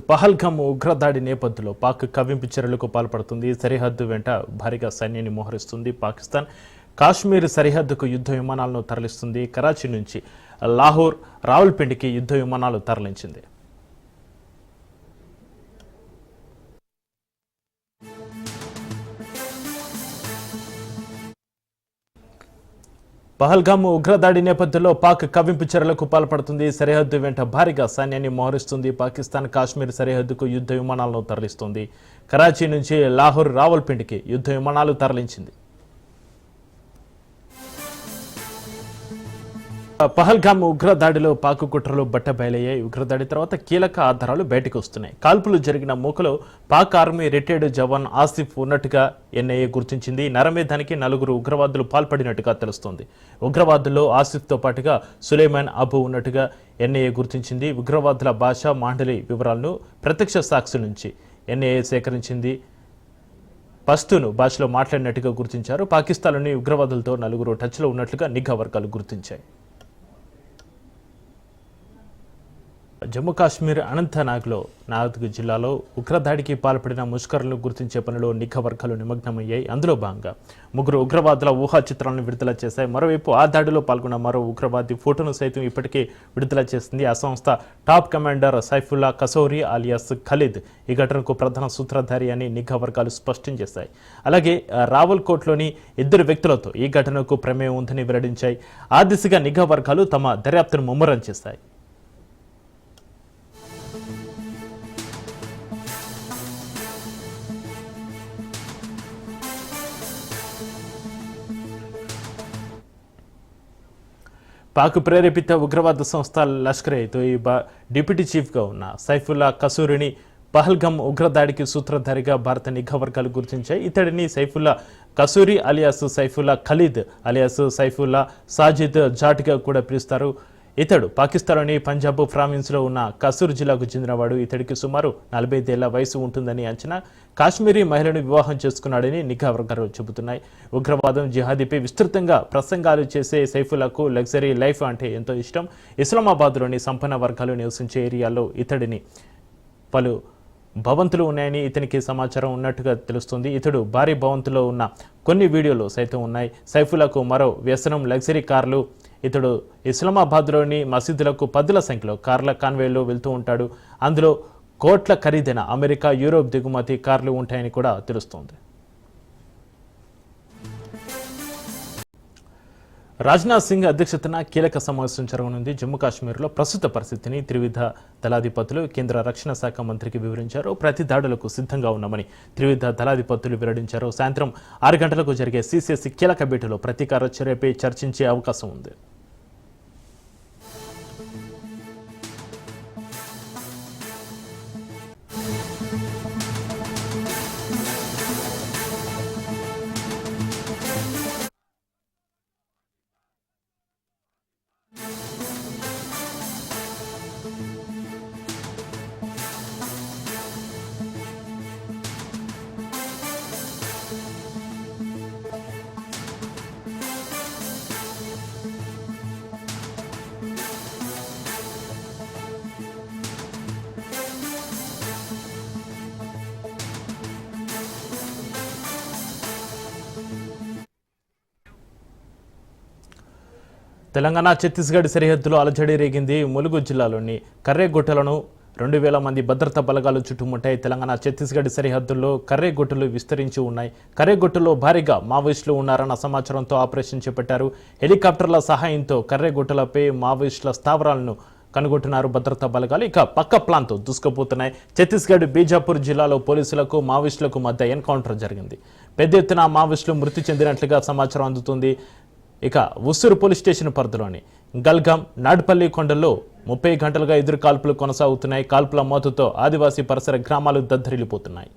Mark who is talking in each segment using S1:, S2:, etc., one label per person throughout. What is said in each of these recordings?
S1: పహల్గామ్ ఉగ్రదాడి నేపథ్యంలో పాక్ కవ్వింపు చర్యలకు పాల్పడుతుంది. సరిహద్దు వెంట భారీగా సైన్యాన్ని మోహరిస్తుంది పాకిస్తాన్. కాశ్మీర్ సరిహద్దుకు యుద్ధ విమానాలను తరలిస్తుంది. కరాచీ నుంచి లాహోర్, రావల్పిండికి యుద్ధ విమానాలు తరలించింది. పహల్గామ్ ఉగ్రదాడి నేపథ్యంలో పాక్ కవ్వింపు చర్యలకు పాల్పడుతుంది. సరిహద్దు వెంట భారీగా సైన్యాన్ని మోహరిస్తుంది పాకిస్తాన్. కాశ్మీర్ సరిహద్దుకు యుద్ధ విమానాలను తరలిస్తుంది. కరాచీ నుంచి లాహోర్, రావల్పిండికి యుద్ధ విమానాలు తరలించింది. పహల్గామ్ ఉగ్రదాడిలో పాక్ కుట్రలు బట్టబయలయ్యాయి. ఉగ్రదాడి తర్వాత కీలక ఆధారాలు బయటకు వస్తున్నాయి. కాల్పులు జరిగిన మూకలో పాక్ ఆర్మీ రిటైర్డ్ జవాన్ ఆసిఫ్ ఉన్నట్టుగా ఎన్ఐఏ గుర్తించింది. నరమేధానికి 4 ఉగ్రవాదులు పాల్పడినట్టుగా తెలుస్తోంది. ఉగ్రవాదుల్లో ఆసిఫ్తో పాటుగా సులైమాన్ అబు ఉన్నట్టుగా ఎన్ఐఏ గుర్తించింది. ఉగ్రవాదుల భాష మాండలి వివరాలను ప్రత్యక్ష సాక్షి నుంచి ఎన్ఐఏ సేకరించింది. పస్తూను భాషలో మాట్లాడినట్టుగా గుర్తించారు. పాకిస్తాన్లోని ఉగ్రవాదులతో 4 టచ్లో ఉన్నట్లుగా నిఘా వర్గాలు గుర్తించాయి. జమ్మూ కాశ్మీర్ అనంతనాగ్లో నాగ్ జిల్లాలో ఉగ్రదాడికి పాల్పడిన ముష్కరులను గుర్తించే పనిలో నిఘా వర్గాలు నిమగ్నమయ్యాయి. అందులో భాగంగా 3 ఉగ్రవాదుల ఊహా చిత్రాలను విడుదల చేశాయి. మరోవైపు ఆ దాడిలో పాల్గొన్న మరో ఉగ్రవాది ఫోటోను సైతం ఇప్పటికే విడుదల చేసింది. ఆ సంస్థ top commander Saifullah Kasuri alias Khalid ఈ ఘటనకు ప్రధాన సూత్రధారి అని నిఘా వర్గాలు స్పష్టం చేశాయి. అలాగే రావల్కోట్లోని 2 వ్యక్తులతో ఈ ఘటనకు ప్రమేయం ఉందని వెల్లడించాయి. ఆ దిశగా నిఘా వర్గాలు తమ దర్యాప్తును ముమ్మరం చేశాయి. పాక్ ప్రేరేపిత ఉగ్రవాద సంస్థ లష్కరే తోయిబా డిప్యూటీ చీఫ్గా ఉన్న సైఫుల్లా కసూరిని పహల్గామ్ ఉగ్రదాడికి సూత్రధారిగా భారత నిఘా వర్గాలు గుర్తించాయి. ఇతడిని సైఫుల్లా కసూరి అలియాస్ సైఫుల్లా ఖలీద్ అలియాస్ సైఫుల్లా సాజిద్ జాట్గా కూడా పిలుస్తారు. ఇతడు పాకిస్తాన్లోని పంజాబ్ ప్రావిన్స్లో ఉన్న కసూర్ జిల్లాకు చెందినవాడు. ఇతడికి సుమారు 45 ఏళ్ల వయసు ఉంటుందని అంచనా. కాశ్మీరీ మహిళను వివాహం చేసుకున్నాడని నిఘా వర్గాలు చెబుతున్నాయి. ఉగ్రవాదం, జిహాదీపై విస్తృతంగా ప్రసంగాలు చేసే సైఫుల్లాకు లగ్జరీ లైఫ్ అంటే ఎంతో ఇష్టం. ఇస్లామాబాద్లోని సంపన్న వర్గాలు నివసించే ఏరియాలో ఇతడిని పలు భవంతులు ఉన్నాయని ఇతనికి సమాచారం ఉన్నట్టుగా తెలుస్తుంది. ఇతడు భారీ భవంతులో ఉన్న కొన్ని వీడియోలు సైతం ఉన్నాయి. సైఫుల్లాకు మరో వ్యసనం లగ్జరీ కార్లు. ఇతడు ఇస్లామాబాద్లోని మసీదులకు 10ల సంఖ్యలో కార్ల కాన్వేలో వెళ్తూ ఉంటాడు. అందులో కోట్ల ఖరీదైన అమెరికా, యూరోప్ దిగుమతి కార్లు ఉంటాయని కూడా తెలుస్తోంది. రాజ్నాథ్ సింగ్ అధ్యక్షతన కీలక సమావేశం జరగనుంది. జమ్మూ కాశ్మీర్లో ప్రస్తుత పరిస్థితిని త్రివిధ దళాధిపతులు కేంద్ర రక్షణ శాఖ మంత్రికి వివరించారు. ప్రతి దాడులకు సిద్ధంగా ఉన్నామని త్రివిధ దళాధిపతులు వెల్లడించారు. సాయంత్రం 6 గంటలకు జరిగే సిసిసి కీలక భేటీలో ప్రతీకార చర్యపై చర్చించే అవకాశం ఉంది. తెలంగాణ ఛత్తీస్గఢ్ సరిహద్దులో అలజడి రేగింది. ములుగు జిల్లాలోని కర్రేగుట్టలను 2000 మంది భద్రతా బలగాలు చుట్టుముట్టాయి. తెలంగాణ ఛత్తీస్గఢ్ సరిహద్దుల్లో కర్రేగుట్టలు విస్తరించి ఉన్నాయి. కర్రేగుట్టలో భారీగా మావోయిస్టులు ఉన్నారన్న సమాచారంతో ఆపరేషన్ చేపట్టారు. హెలికాప్టర్ల సహాయంతో కర్రేగుట్టలపై మావోయిస్టుల స్థావరాలను కనుగొంటున్నారు భద్రతా బలగాలు. ఇక పక్క ప్లాన్తో దూసుకుపోతున్నాయి. ఛత్తీస్గఢ్ బీజాపూర్ జిల్లాలో పోలీసులకు మావోయిస్టులకు మధ్య ఎన్కౌంటర్ జరిగింది. పెద్ద ఎత్తున మావోయిస్టులు మృతి చెందినట్లుగా సమాచారం అందుతుంది. ఇక ఉస్సూరు పోలీస్ స్టేషన్ పరిధిలోని గల్గాం, నాడ్పల్లి కొండల్లో 30 గంటలుగా ఎదురు కాల్పులు కొనసాగుతున్నాయి. కాల్పుల మోతతో ఆదివాసీ పరిసర గ్రామాలు దద్దరిల్లిపోతున్నాయి.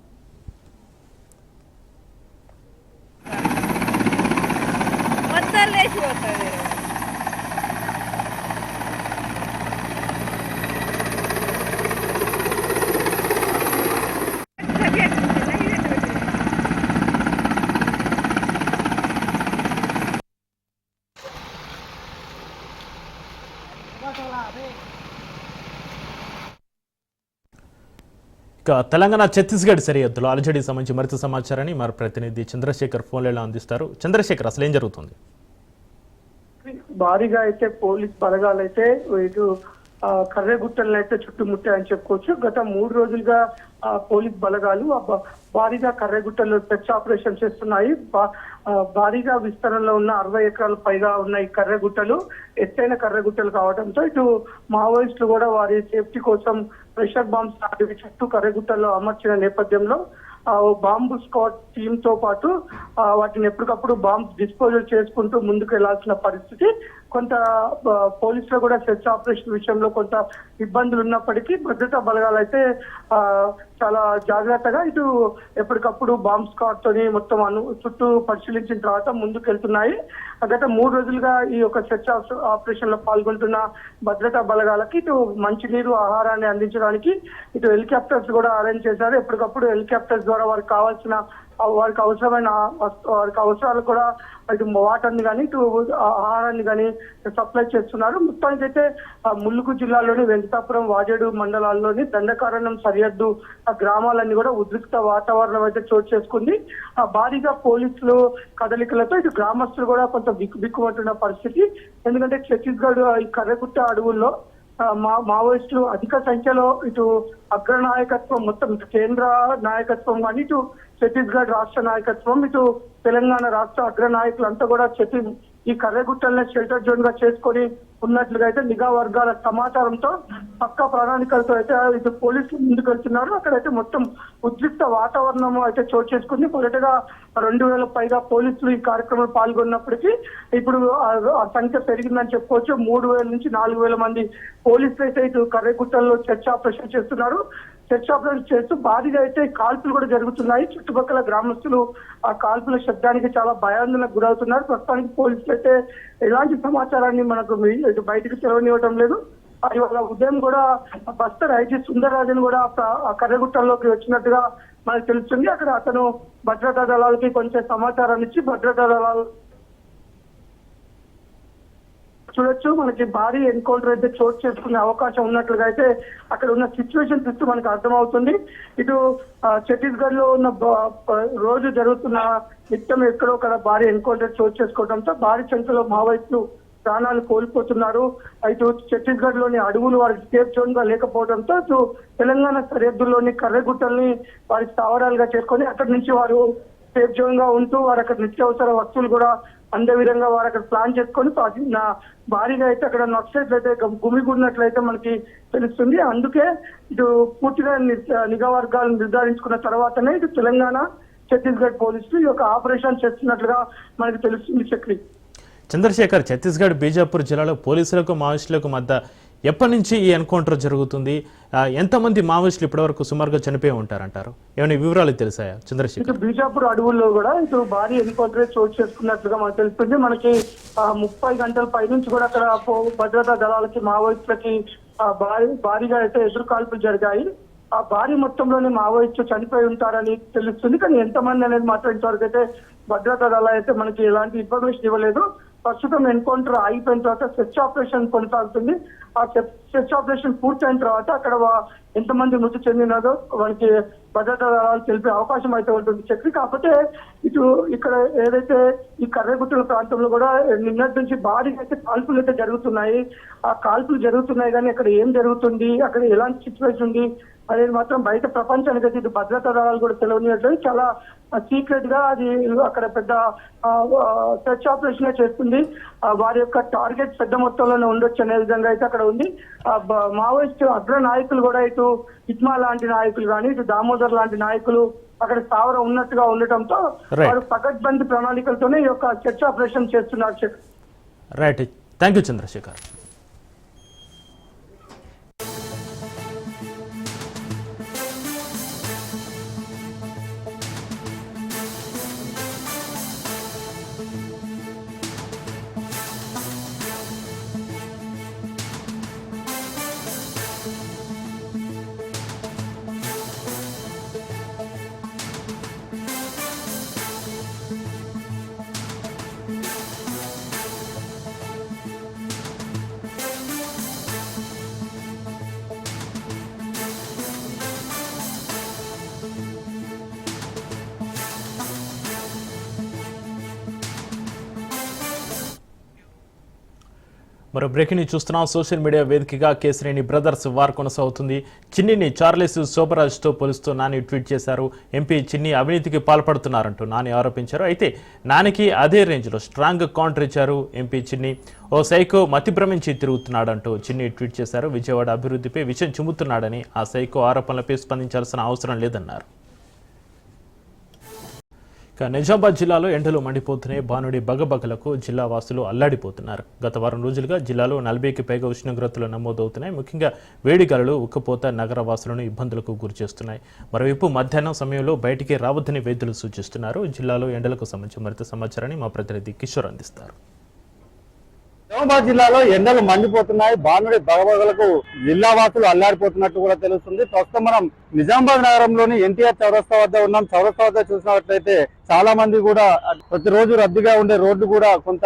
S1: ఇక తెలంగాణ ఛత్తీస్గఢ్ సరిహద్దులో అలజడికి సంబంధించి మరింత సమాచారాన్ని మరి ప్రతినిధి చంద్రశేఖర్ ఫోన్లలో అందిస్తారు. చంద్రశేఖర్, అసలు ఏం జరుగుతుంది?
S2: భారీగా అయితే పోలీస్ బలగాలు అయితే ఇటు కర్రెగుట్టలను అయితే చుట్టుముట్టాయని చెప్పుకోవచ్చు. గత 3 రోజులుగా పోలీస్ బలగాలు భారీగా కర్రెగుట్టల్లో సెర్చ్ ఆపరేషన్ చేస్తున్నాయి. భారీగా విస్తరణలో ఉన్న 60 ఎకరాలు పైగా ఉన్న ఈ కర్రెగుట్టలు ఎత్తైన కర్రెగుట్టలు కావడంతో ఇటు మావోయిస్టులు కూడా వారి సేఫ్టీ కోసం ప్రెషర్ బాంబ్స్ లాంటివి చుట్టూ కర్రెగుట్టల్లో అమర్చిన నేపథ్యంలో బాంబు స్క్వాడ్ టీమ్ తో పాటు వాటిని ఎప్పటికప్పుడు బాంబ్స్ డిస్పోజల్ చేసుకుంటూ ముందుకు వెళ్లాల్సిన పరిస్థితి. కొంత పోలీసులు కూడా సెర్చ్ ఆపరేషన్ విషయంలో కొంత ఇబ్బందులు ఉన్నప్పటికీ భద్రతా బలగాలు అయితే చాలా జాగ్రత్తగా ఇటు ఎప్పటికప్పుడు బాంబ్ స్క్వాడ్ తోని మొత్తం చుట్టూ పరిశీలించిన తర్వాత ముందుకు వెళ్తున్నాయి. గత 3 రోజులుగా ఈ యొక్క సెర్చ్ ఆపరేషన్ లో పాల్గొంటున్న భద్రతా బలగాలకి ఇటు మంచినీరు, ఆహారాన్ని అందించడానికి ఇటు హెలికాప్టర్స్ కూడా అరేంజ్ చేశారు. ఎప్పటికప్పుడు హెలికాప్టర్స్ ద్వారా వారికి అవసరాలు కూడా ఇటు వాటర్ని కానీ ఇటు ఆహారాన్ని కానీ సప్లై చేస్తున్నారు. మొత్తానికైతే ములుగు జిల్లాలోని వెంకటాపురం, వాజేడు మండలాల్లోని దండకారణ్యం సరిహద్దు గ్రామాలన్నీ కూడా ఉద్రిక్త వాతావరణం అయితే చోటు చేసుకుంది. భారీగా పోలీసులు కదలికలతో ఇటు గ్రామస్తులు కూడా కొంత బిక్కుమంటున్న పరిస్థితి. ఎందుకంటే ఛత్తీస్గఢ్ ఈ కర్రెగుట్ట అడవుల్లో మావోయిస్టులు అధిక సంఖ్యలో ఇటు అగ్రనాయకత్వం మొత్తం కేంద్ర నాయకత్వం కానీ ఇటు ఛత్తీస్గఢ్ రాష్ట్ర నాయకత్వం ఇటు తెలంగాణ రాష్ట్ర అగ్ర నాయకులంతా కూడా ఈ కర్రెగుట్టలనే షెల్టర్ జోన్ గా చేసుకొని ఉన్నట్లుగా అయితే నిఘా వర్గాల సమాచారంతో పక్కా ప్రణాళికలతో అయితే ఇటు పోలీసులు ముందుకు వెళ్తున్నారు. అక్కడైతే మొత్తం ఉద్రిక్త వాతావరణం అయితే చోటు చేసుకుంది. మొదటగా 2000 పైగా పోలీసులు ఈ కార్యక్రమంలో పాల్గొన్నప్పటికీ ఇప్పుడు ఆ సంఖ్య పెరిగిందని చెప్పుకోవచ్చు. 3000 నుంచి 4000 మంది పోలీసులు అయితే ఇటు కర్రెగుట్టల్లో సెర్చ్ ఆపరేషన్ చేస్తున్నారు. సెర్చ్ ఆపరేషన్ చేస్తూ భారీగా అయితే కాల్పులు కూడా జరుగుతున్నాయి. చుట్టుపక్కల గ్రామస్తులు ఆ కాల్పుల శబ్దానికి చాలా భయాందోళనకు గురవుతున్నారు. ప్రస్తుతానికి పోలీసులు అయితే ఎలాంటి సమాచారాన్ని మనకు బయటకు తెలవనివ్వడం లేదు. ఇవాళ ఉదయం కూడా బస్తర్ ఐజీ సుందరరాజన్ కూడా కర్రెగుట్టల్లోకి వచ్చినట్టుగా మనకు తెలుస్తుంది. అక్కడ అతను భద్రతా దళాలకి కొంచెం సమాచారాన్ని ఇచ్చి భద్రతా దళాలు చూడొచ్చు. మనకి భారీ ఎన్కౌంటర్ అయితే చోటు చేసుకునే అవకాశం ఉన్నట్లుగా అయితే అక్కడ ఉన్న సిచ్యువేషన్ చూస్తూ మనకు అర్థమవుతుంది. ఇటు ఛత్తీస్గఢ్ లో ఉన్న రోజు జరుగుతున్న నిత్యం ఎక్కడో ఒక భారీ ఎన్కౌంటర్ చోటు చేసుకోవడంతో భారీ సంఖ్యలో మావోయిస్టులు ప్రాణాలు కోల్పోతున్నారు. అయితే ఛత్తీస్గఢ్ లోని అడవులు వారికి సేఫ్ జోన్ గా లేకపోవడంతో ఇటు తెలంగాణ సరిహద్దుల్లోని కర్రెగుట్టల్ని వారి స్థావరాలుగా చేసుకొని అక్కడి నుంచి వారు సేఫ్ జోన్ గా ఉంటూ వారు అక్కడ నిత్యావసర వస్తువులు కూడా అందే విధంగా వారు అక్కడ ప్లాన్ చేసుకొని భారీగా అయితే అక్కడ నక్సలైట్లు అయితే గుమిగూడినట్లయితే మనకి తెలుస్తుంది. అందుకే ఇటు పూర్తిగా నిఘా వర్గాలను నిర్ధారించుకున్న తర్వాతనే ఇటు తెలంగాణ, ఛత్తీస్గఢ్ పోలీసులు ఈ యొక్క ఆపరేషన్ చేస్తున్నట్లుగా మనకి తెలుస్తుంది. చక్రి
S1: చంద్రశేఖర్, ఛత్తీస్గఢ్ బీజాపూర్ జిల్లాలో పోలీసులకు మావోయిస్టులకు మధ్య ఎప్పటి నుంచి ఈ ఎన్కౌంటర్ జరుగుతుంది? ఎంతమంది మావోయిస్టులు ఇప్పటివరకు సుమారుగా చనిపోయి ఉంటారంటారు? ఏమైనా వివరాలు తెలిసాయా చంద్రశేఖర్?
S2: ఇటు బీజాపూర్ అడవుల్లో కూడా ఇటు భారీ ఎన్కౌంటర్ చోటు చేసుకున్నట్లుగా మనకు తెలుస్తుంది. మనకి 30 గంటల పై నుంచి కూడా అక్కడ భద్రతా దళాలకి మావోయిస్టులకి భారీగా అయితే ఎదురు కాల్పులు జరిగాయి. ఆ భారీ మొత్తంలోనే మావోయిస్టులు చనిపోయి ఉంటారని తెలుస్తుంది. కానీ ఎంతమంది అనేది మాత్రం ఇంతవరకు అయితే భద్రతా దళాలు అయితే మనకి ఎలాంటి ఇన్ఫర్మేషన్ ఇవ్వలేదు. ప్రస్తుతం ఎన్కౌంటర్ అయిపోయిన తర్వాత సెర్చ్ ఆపరేషన్ కొనసాగుతుంది. ఆ సెర్చ్ ఆపరేషన్ పూర్తయిన తర్వాత అక్కడ ఎంతమంది మృతి చెందినదో మనకి భద్రతా దళాలు తెలిపే అవకాశం అయితే ఉంటుంది. చక్రి కాకపోతే ఇటు ఇక్కడ ఏదైతే ఈ కర్రెగుట్టల ప్రాంతంలో కూడా నిన్నటి నుంచి భారీగా అయితే కాల్పులు అయితే జరుగుతున్నాయి. ఆ కాల్పులు జరుగుతున్నాయి కానీ అక్కడ ఏం జరుగుతుంది, అక్కడ ఎలాంటి సిచ్యువేషన్ ఉంది అనేది మాత్రం బయట ప్రపంచానికి అయితే ఇటు భద్రతా దళాలు కూడా తెలియనియట్లేదు. చాలా సీక్రెట్ గా అది అక్కడ పెద్ద సెర్చ్ ఆపరేషన్ చేస్తుంది. వారి యొక్క టార్గెట్ పెద్ద మొత్తంలోనే ఉండొచ్చు అనే విధంగా అయితే అక్కడ ఉంది. మావోయిస్ట్ అగ్ర నాయకులు కూడా ఇటు ఇట్మా లాంటి నాయకులు కానీ ఇటు దామోదర్ లాంటి నాయకులు అక్కడ స్థావరం ఉన్నట్టుగా ఉండటంతో వారు పకడ్బందీ ప్రణాళికలతోనే ఈ యొక్క సెర్చ్ ఆపరేషన్ చేస్తున్నారు.
S1: Right, thank you Chandrashekar. మరో బ్రేకింగ్ న్యూస్ చూస్తున్నాం. సోషల్ మీడియా వేదికగా కేశినేని బ్రదర్స్ వార్ కొనసాగుతుంది. చిన్నిని చార్లెస్ శోభరాజ్తో పోలుస్తూ నాని ట్వీట్ చేశారు. ఎంపీ చిన్ని అవినీతికి పాల్పడుతున్నారంటూ నాని ఆరోపించారు. అయితే నానికి అదే రేంజ్లో స్ట్రాంగ్ కౌంటర్ ఇచ్చారు ఎంపీ చిన్ని. ఓ సైకో మతిభ్రమించి తిరుగుతున్నాడంటూ చిన్ని ట్వీట్ చేశారు. విజయవాడ అభివృద్ధిపై విషయం చిమ్ముతున్నాడని, ఆ సైకో ఆరోపణలపై స్పందించాల్సిన అవసరం లేదన్నారు. నిజామాబాద్ జిల్లాలో ఎండలు మండిపోతున్నాయి. బానుడి బగబగలకు జిల్లా వాసులు అల్లాడిపోతున్నారు. గత వారం రోజులుగా జిల్లాలో 40కి పైగా ఉష్ణోగ్రతలు నమోదవుతున్నాయి. ముఖ్యంగా వేడిగాలులు ఉక్కపోత నగర వాసులను ఇబ్బందులకు గురిచేస్తున్నాయి. మరోవైపు మధ్యాహ్నం సమయంలో బయటికి రావద్దని వైద్యులు సూచిస్తున్నారు. జిల్లాలో ఎండలకు సంబంధించి మరింత సమాచారాన్ని మా ప్రతినిధి కిషోర్ అందిస్తారు.
S3: నిజామాబాద్ జిల్లాలో ఎండలు మండిపోతున్నాయి. బానుడి బగబగలకు జిల్లా వాసులు అల్లాడిపోతున్నట్టు కూడా తెలుస్తుంది. ప్రస్తుతం మనం నిజామాబాద్ నగరంలోని ఎన్టీఆర్ చౌరస్తా వద్ద ఉన్నాం. చౌరస్తా వద్ద చూసినట్లయితే చాలా మంది కూడా ప్రతిరోజు రద్దీగా ఉండే రోడ్డు కూడా కొంత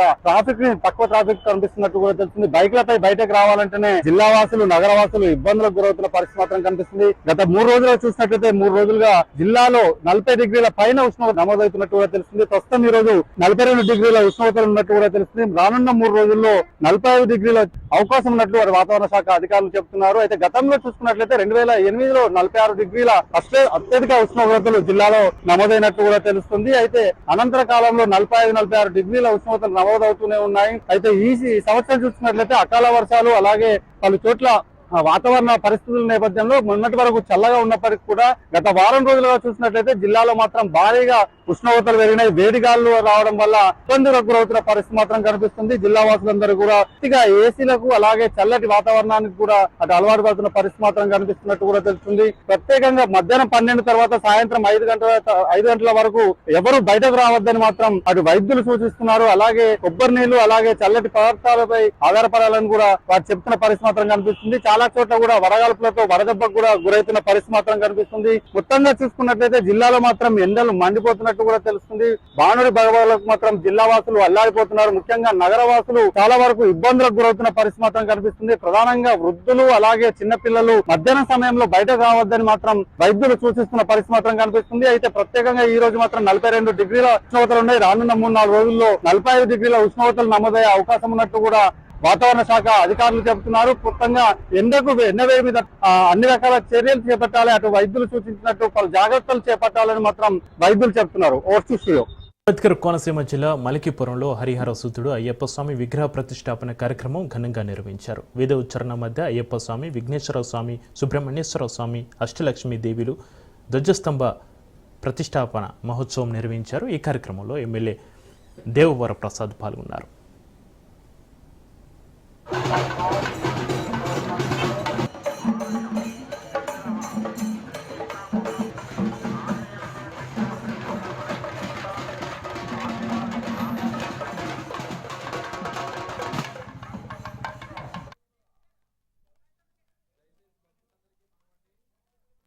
S3: తక్కువ ట్రాఫిక్ కనిపిస్తున్నట్టు కూడా తెలుస్తుంది. బైక్లపై బయటకు రావాలంటేనే జిల్లా వాసులు నగర వాసులు ఇబ్బందులకు గురవుతున్న పరిస్థితి మాత్రం కనిపిస్తుంది. గత 3 రోజులుగా చూసినట్లయితే 3 రోజులుగా జిల్లాలో 40 డిగ్రీల పైన ఉష్ణోగ్రత నమోదవుతున్నట్టు కూడా తెలుస్తుంది. ప్రస్తుతం ఈ రోజు 42 డిగ్రీల ఉష్ణోగ్రతలు ఉన్నట్టు కూడా తెలుస్తుంది. రానున్న 3 రోజుల్లో 45 డిగ్రీల అవకాశం ఉన్నట్లు వాతావరణ శాఖ అధికారులు చెబుతున్నారు. అయితే గతంలో చూసుకున్నట్లయితే 2008లో 46 డిగ్రీల అత్యధిక ఉష్ణోగ్రతలు జిల్లాలో నమోదైనట్టు కూడా తెలుస్తుంది. అయితే అనంతర కాలంలో 45-46 డిగ్రీల ఉష్ణోగ్రతలు నమోదవుతూనే ఉన్నాయి. అయితే ఈ సంవత్సరం చూసుకున్నట్లయితే అకాల వర్షాలు అలాగే పలు చోట్ల వాతావరణ పరిస్థితుల నేపథ్యంలో మొన్నటి వరకు చల్లగా ఉన్నప్పటికీ కూడా గత వారం రోజులుగా చూసినట్లయితే జిల్లాలో మాత్రం భారీగా ఉష్ణోగ్రతలు పెరిగినాయి. వేడిగాలు రావడం వల్ల ఇబ్బందులకు గురవుతున్న పరిస్థితి మాత్రం కనిపిస్తుంది. జిల్లా వాసులందరూ కూడా ఏసీలకు అలాగే చల్లటి వాతావరణానికి కూడా అటు అలవాటు పడుతున్న పరిస్థితి మాత్రం కనిపిస్తున్నట్టు కూడా తెలుస్తుంది. ప్రత్యేకంగా మధ్యాహ్నం 12 తర్వాత సాయంత్రం 5 గంటల వరకు ఎవరు బయటకు రావద్దని మాత్రం అటు వైద్యులు సూచిస్తున్నారు. అలాగే కొబ్బరి నీళ్లు అలాగే చల్లటి పదార్థాలపై ఆధారపడాలని కూడా వారు చెప్తున్న పరిస్థితి మాత్రం కనిపిస్తుంది. చాలా చోట్ల కూడా వడగాల్పులతో వడదెబ్బకు కూడా గురైతున్న పరిస్థితి మాత్రం కనిపిస్తుంది. మొత్తంగా చూసుకున్నట్లయితే జిల్లాలో మాత్రం ఎండలు మండిపోతున్నట్టు కూడా తెలుస్తుంది. బానుడి భగవాలకు మాత్రం జిల్లా వాసులు అల్లాడిపోతున్నారు. ముఖ్యంగా నగర వాసులు చాలా వరకు ఇబ్బందులకు గురవుతున్న పరిస్థితి మాత్రం కనిపిస్తుంది. ప్రధానంగా వృద్ధులు అలాగే చిన్నపిల్లలు మధ్యాహ్నం సమయంలో బయటకు రావద్దని మాత్రం వైద్యులు సూచిస్తున్న పరిస్థితి మాత్రం కనిపిస్తుంది. అయితే ప్రత్యేకంగా ఈ రోజు మాత్రం 42 డిగ్రీల ఉష్ణోగ్రతలు ఉన్నాయి. రానున్న 3-4 రోజుల్లో 45 డిగ్రీల ఉష్ణోగ్రతలు నమోదయ్యే అవకాశం ఉన్నట్టు కూడా వాతావరణ శాఖ అధికారులు చెబుతున్నారు. మొత్తంగా ఎండవేవి మీద అన్ని రకాల చర్యలు చేపట్టాలి, అటు వైద్యులు సూచించినట్టు పలు జాగ్రత్తలు చేపట్టాలని మాత్రం వైద్యులు చెప్తున్నారు.
S1: అంబేద్కర్ కోనసీమ జిల్లా మలికిపురంలో హరిహర సూతుడు అయ్యప్ప స్వామి విగ్రహ ప్రతిష్టాపన కార్యక్రమం ఘనంగా నిర్వహించారు. వేద ఉచ్చారణ మధ్య అయ్యప్ప స్వామి, విఘ్నేశ్వర స్వామి, సుబ్రహ్మణ్యేశ్వర స్వామి, అష్టలక్ష్మి దేవిలు ధ్వజస్తంభ ప్రతిష్టాపన మహోత్సవం నిర్వహించారు. ఈ కార్యక్రమంలో ఎమ్మెల్యే దేవవర ప్రసాద్ పాల్గొన్నారు.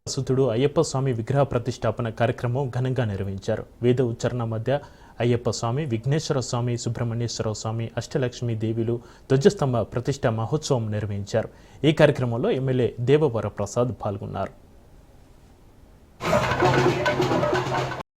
S1: సుతుడు అయ్యప్ప స్వామి విగ్రహ ప్రతిష్టాపన కార్యక్రమం ఘనంగా నిర్వహించారు. వేద ఉచ్చారణ మధ్య అయ్యప్ప స్వామి, విఘ్నేశ్వర స్వామి, సుబ్రహ్మణ్యేశ్వర స్వామి, అష్టలక్ష్మి దేవిలు ధ్వజస్తంభ ప్రతిష్ట మహోత్సవం నిర్వహించారు. ఈ కార్యక్రమంలో ఎమ్మెల్యే దేవవర ప్రసాద్ పాల్గొన్నారు.